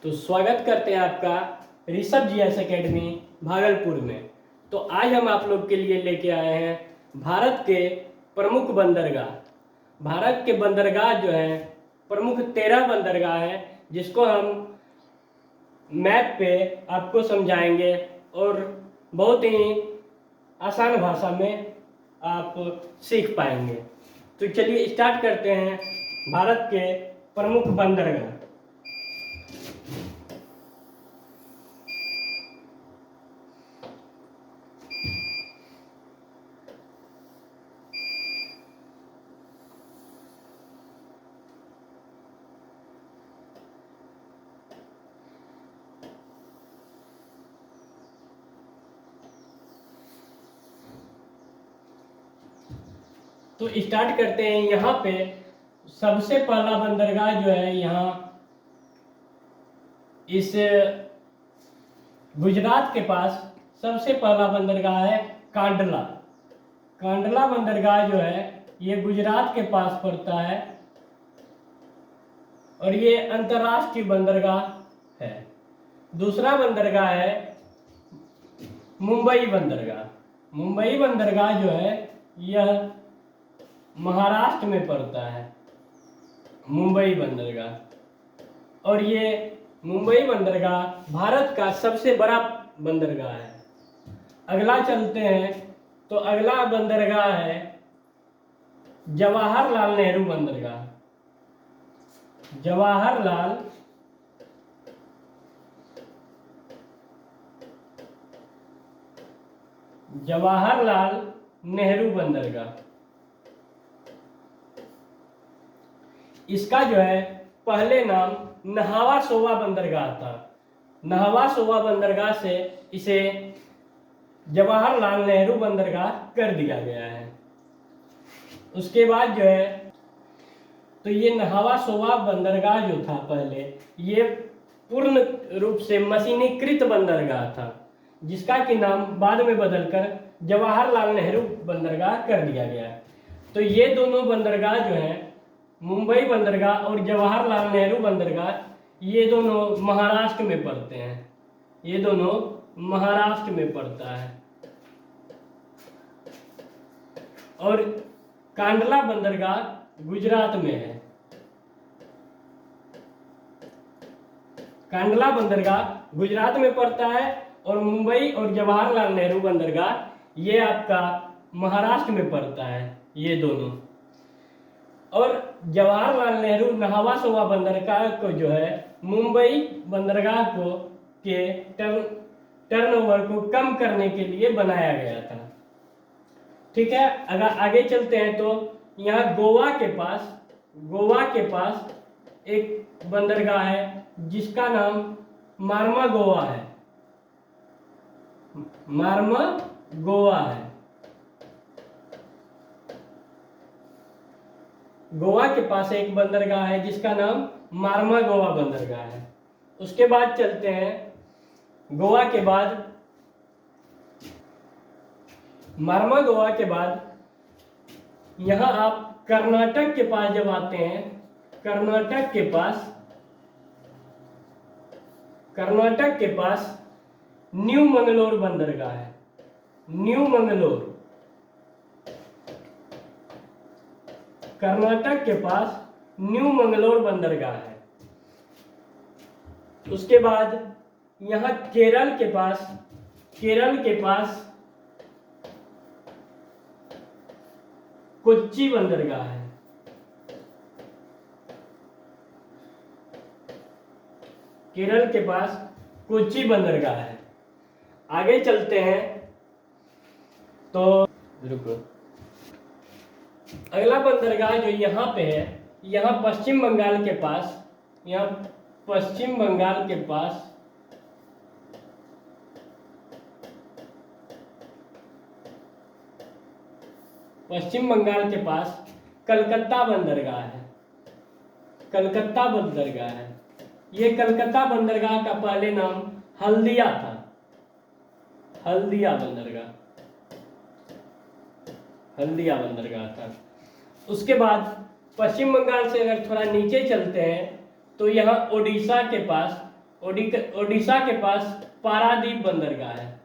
तो स्वागत करते हैं आपका ऋषभ जीएस एकेडमी भागलपुर में। तो आज हम आप लोग के लिए लेके आए हैं भारत के प्रमुख बंदरगाह। भारत के बंदरगाह जो है प्रमुख 13 बंदरगाह हैं, जिसको हम मैप पे आपको समझाएंगे और बहुत ही आसान भाषा में आप सीख पाएंगे। तो चलिए स्टार्ट करते हैं भारत के प्रमुख बंदरगाह। तो स्टार्ट करते हैं। यहाँ पे सबसे पहला बंदरगाह जो है यहाँ इस गुजरात के पास सबसे पहला बंदरगाह है कांडला। कांडला बंदरगाह जो है ये गुजरात के पास पड़ता है और ये अंतर्राष्ट्रीय बंदरगाह है। दूसरा बंदरगाह है मुंबई बंदरगाह। मुंबई बंदरगाह जो है यह महाराष्ट्र में पड़ता है, मुंबई बंदरगाह। और ये मुंबई बंदरगाह भारत का सबसे बड़ा बंदरगाह है। अगला चलते हैं तो अगला बंदरगाह है जवाहरलाल नेहरू बंदरगाह। जवाहरलाल नेहरू बंदरगाह। इसका जो है पहले नाम नहावा सोवा बंदरगाह था। नहावा सोवा बंदरगाह से इसे जवाहरलाल नेहरू बंदरगाह कर दिया गया है। उसके बाद जो है तो ये नहावा सोवा बंदरगाह जो था पहले, ये पूर्ण रूप से मशीनीकृत बंदरगाह था, जिसका कि नाम बाद में बदलकर जवाहरलाल नेहरू बंदरगाह कर दिया गया है। तो ये दोनों बंदरगाह जो हैं, मुंबई बंदरगाह और जवाहरलाल नेहरू बंदरगाह, ये दोनों महाराष्ट्र में पड़ते हैं। ये दोनों महाराष्ट्र में पड़ता है। और कांडला बंदरगाह गुजरात में है। कांडला बंदरगाह गुजरात में पड़ता है और मुंबई और जवाहरलाल नेहरू बंदरगाह ये आपका महाराष्ट्र में पड़ता है, ये दोनों। और जवाहरलाल नेहरू नहावा सोवा बंदरगाह को जो है मुंबई बंदरगाह को के टर्नओवर को कम करने के लिए बनाया गया था। ठीक है, अगर आगे चलते हैं तो यहाँ गोवा के पास एक बंदरगाह है जिसका नाम मार्मा गोवा है। मार्मा गोवा है। गोवा के पास एक बंदरगाह है जिसका नाम मार्मा गोवा बंदरगाह है। उसके बाद चलते हैं, गोवा के बाद मार्मा गोवा के बाद यहाँ आप कर्नाटक के पास जब आते हैं, कर्नाटक के पास न्यू मंगलोर बंदरगाह है। न्यू मंगलोर, कर्नाटक के पास न्यू मंगलोर बंदरगाह है। उसके बाद यहाँ केरल के पास कोच्चि बंदरगाह है। केरल के पास कोच्चि बंदरगाह है। आगे चलते हैं तो रुको, अगला बंदरगाह जो यहाँ पे है, यहाँ पश्चिम बंगाल के पास कलकत्ता बंदरगाह है। कलकत्ता बंदरगाह है। ये कलकत्ता बंदरगाह का पहले नाम हल्दिया था। हल्दिया बंदरगाह था। उसके बाद पश्चिम बंगाल से अगर थोड़ा नीचे चलते हैं तो यहाँ ओडिशा के पास ओडिशा के पास पारादीप बंदरगाह है,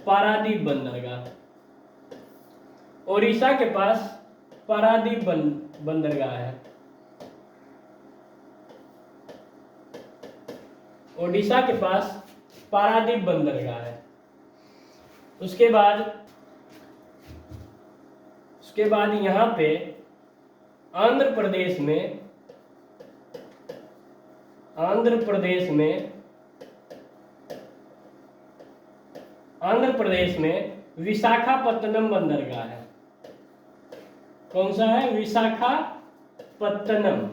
पारादीप बंदरगाह। ओडिशा के पास पारादीप बंदरगाह है। ओडिशा के पास पारादीप बंदरगाह है। उसके बाद यहाँ पे आंध्र प्रदेश में विशाखापत्तनम बंदरगाह है। कौन सा है? विशाखापत्तनम।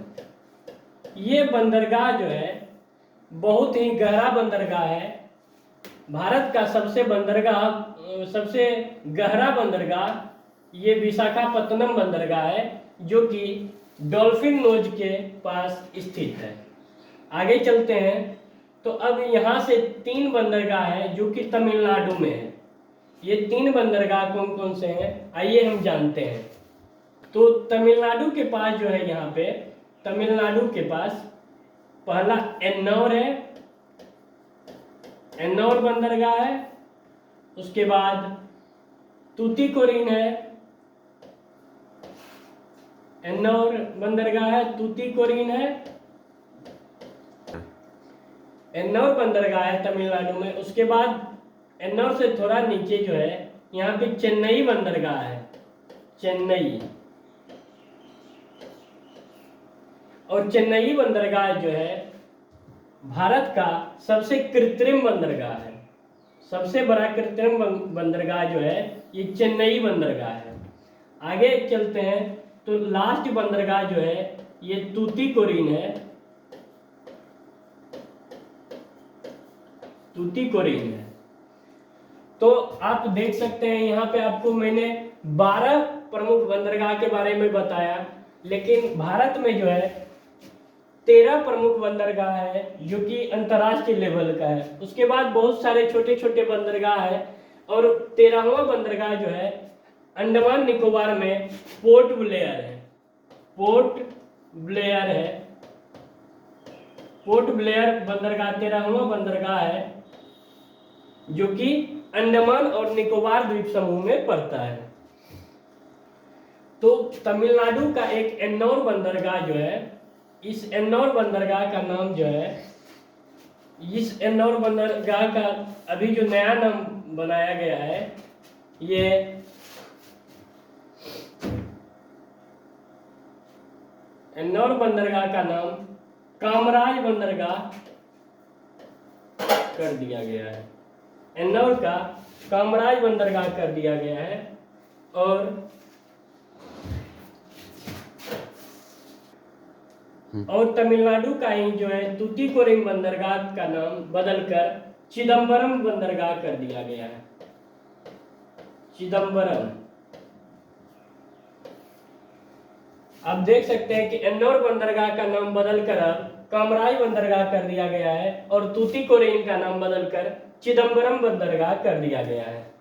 ये बंदरगाह जो है बहुत ही गहरा बंदरगाह है। भारत का सबसे गहरा बंदरगाह ये विशाखापत्तनम बंदरगाह है, जो कि डॉल्फिन नोज के पास स्थित है। आगे चलते हैं तो अब यहाँ से 3 बंदरगाह है जो कि तमिलनाडु में है। ये 3 बंदरगाह कौन कौन से हैं आइए हम जानते हैं। तो तमिलनाडु के पास जो है, यहाँ पे तमिलनाडु के पास पहला एन्नौर है, एन्नौर बंदरगाह है। उसके बाद तूतीकोरिन है, एन्नौर बंदरगाह है, तूतीकोरिन है, एन्नौर बंदरगाह है तमिलनाडु में। उसके बाद एन्नौर से थोड़ा नीचे जो है यहाँ पे चेन्नई बंदरगाह है, चेन्नई। और चेन्नई बंदरगाह जो है भारत का सबसे कृत्रिम बंदरगाह है। सबसे बड़ा कृत्रिम बंदरगाह जो है ये चेन्नई बंदरगाह है। आगे चलते हैं तो लास्ट बंदरगाह जो है ये तूतीकोरिन है, तूतीकोरिन है। तो आप देख सकते हैं यहाँ पे आपको मैंने 12 प्रमुख बंदरगाह के बारे में बताया, लेकिन भारत में जो है 13 प्रमुख बंदरगाह है जो कि अंतर्राष्ट्रीय लेवल का है। उसके बाद बहुत सारे छोटे छोटे बंदरगाह है और 13वां बंदरगाह जो है अंडमान निकोबार में पोर्ट ब्लेयर है, पोर्ट ब्लेयर है। पोर्ट ब्लेयर बंदरगाह 13वां बंदरगाह है जो कि अंडमान और निकोबार द्वीप समूह में पड़ता है। तो तमिलनाडु का एक एन्नौर बंदरगाह जो है, इस एन्नौर बंदरगाह का नाम जो है, इस एन्नौर बंदरगाह का अभी जो नया नाम बनाया गया है, ये एन्नौर बंदरगाह का नाम कामराज बंदरगाह कर दिया गया है। एन्नौर का कामराज बंदरगाह कर दिया गया है। और तमिलनाडु का ही जो है तूतीकोरिन बंदरगाह का नाम बदलकर चिदम्बरम बंदरगाह कर दिया गया है, चिदम्बरम। आप देख सकते हैं कि एन्नौर बंदरगाह का नाम बदलकर अब कामराज बंदरगाह कर दिया गया है और तूतीकोरिन का नाम बदलकर चिदम्बरम बंदरगाह कर दिया गया है।